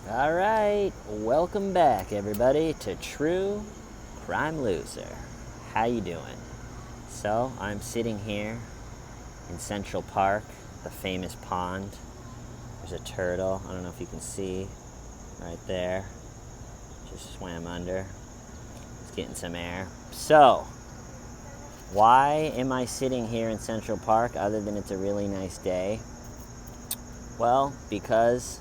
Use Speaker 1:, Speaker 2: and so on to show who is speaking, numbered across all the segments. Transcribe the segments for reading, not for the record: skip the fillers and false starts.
Speaker 1: All right, welcome back, everybody, to True Crime Loser. How you doing? So, I'm sitting here in Central Park, the famous pond. There's a turtle. I don't know if you can see right there. Just swam under. It's getting some air. So, why am I sitting here in Central Park other than it's a really nice day? Well, because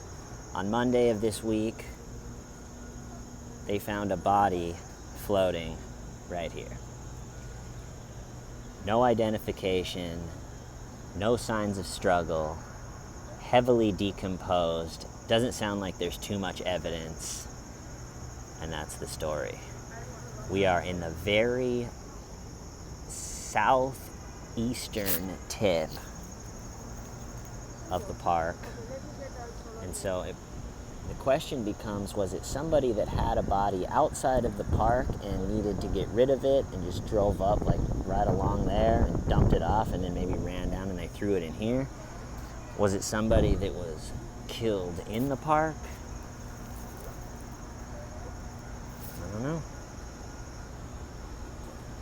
Speaker 1: on Monday of this week, they found a body floating right here. No identification, no signs of struggle, heavily decomposed. Doesn't sound like there's too much evidence, and that's the story. We are in the very southeastern tip of the park, and so the question becomes, was it somebody that had a body outside of the park and needed to get rid of it and just drove up like right along there and dumped it off and then maybe ran down and they threw it in here? Was it somebody that was killed in the park? I don't know.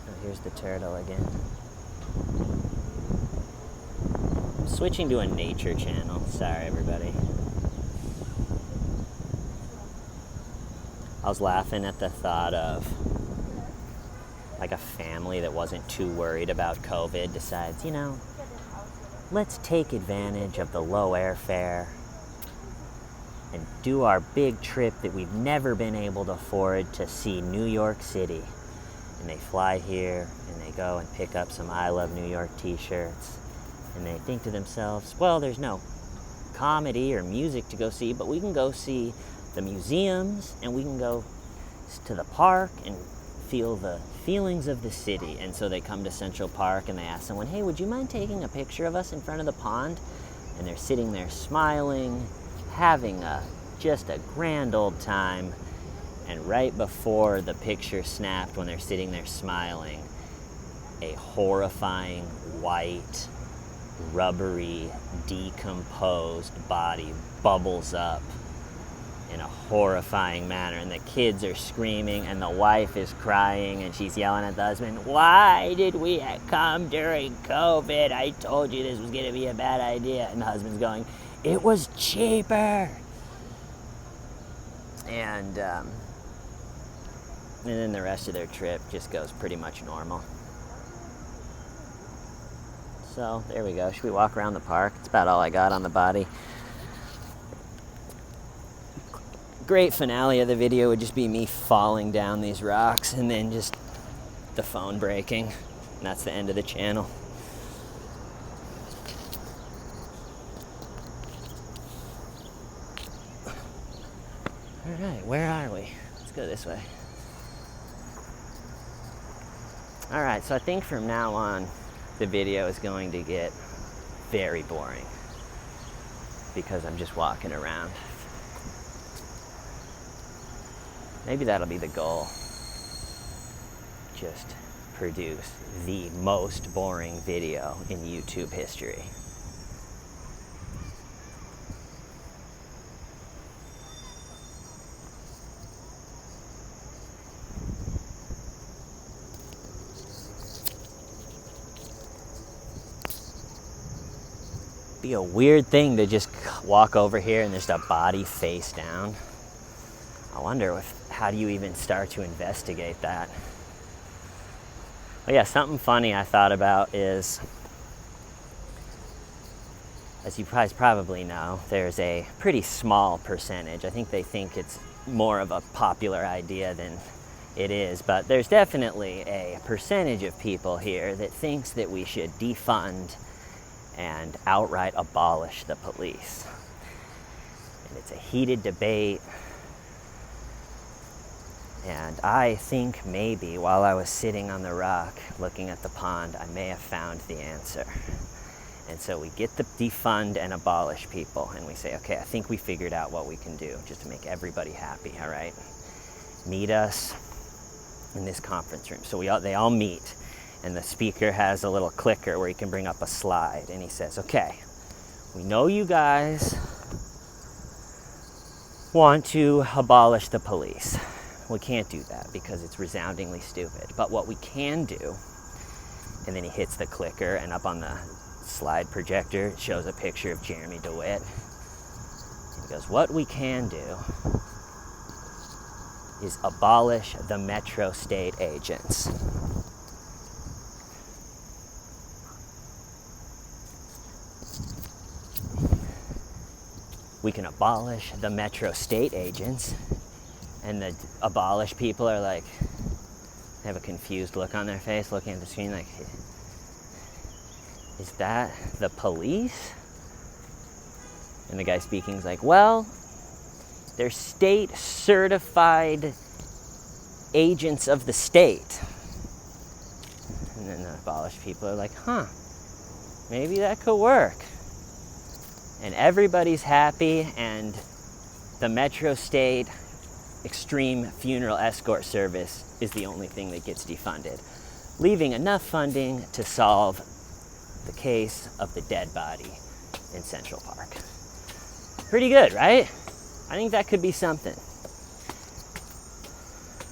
Speaker 1: Oh, here's the turtle again. I'm switching to a nature channel. Sorry, everybody. I was laughing at the thought of like a family that wasn't too worried about COVID decides, let's take advantage of the low airfare and do our big trip that we've never been able to afford to see New York City. And they fly here and they go and pick up some I Love New York t-shirts and they think to themselves, well, there's no comedy or music to go see, but we can go see the museums and we can go to the park and feel the feelings of the city. And so they come to Central Park and they ask someone, hey, would you mind taking a picture of us in front of the pond? And they're sitting there smiling, having just a grand old time. And right before the picture snapped, when they're sitting there smiling, a horrifying white, rubbery, decomposed body bubbles up in a horrifying manner, and the kids are screaming and the wife is crying and she's yelling at the husband, why did we come during COVID? I told you this was going to be a bad idea. And the husband's going, it was cheaper. And then the rest of their trip just goes pretty much normal. So there we go. Should we walk around the park? That's about all I got on the body. Great finale of the video would just be me falling down these rocks and then just the phone breaking. And that's the end of the channel. All right, where are we? Let's go this way. All right, so I think from now on, the video is going to get very boring because I'm just walking around. Maybe that'll be the goal. Just produce the most boring video in YouTube history. Be a weird thing to just walk over here and there's a body face down. I wonder how do you even start to investigate that? Well, yeah, something funny I thought about is, as you guys probably know, there's a pretty small percentage. I think they think it's more of a popular idea than it is, but there's definitely a percentage of people here that thinks that we should defund and outright abolish the police. And it's a heated debate. And I think maybe while I was sitting on the rock looking at the pond, I may have found the answer. And so we get the defund and abolish people, and we say, okay, I think we figured out what we can do just to make everybody happy, all right? Meet us in this conference room. So they all meet, and the speaker has a little clicker where he can bring up a slide, and he says, okay, we know you guys want to abolish the police. We can't do that because it's resoundingly stupid. But what we can do, and then he hits the clicker, and up on the slide projector it shows a picture of Jeremy DeWitt. He goes, what we can do is abolish the Metro state agents. We can abolish the Metro state agents. And the abolish people are like, they have a confused look on their face looking at the screen like, is that the police? And the guy speaking is like, well, they're state certified agents of the state. And then the abolished people are like, maybe that could work. And everybody's happy, and the Metro state extreme funeral escort service is the only thing that gets defunded, leaving enough funding to solve the case of the dead body in Central Park. Pretty good, right? I think that could be something.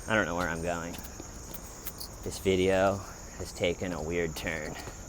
Speaker 1: I don't know where I'm going. This video has taken a weird turn.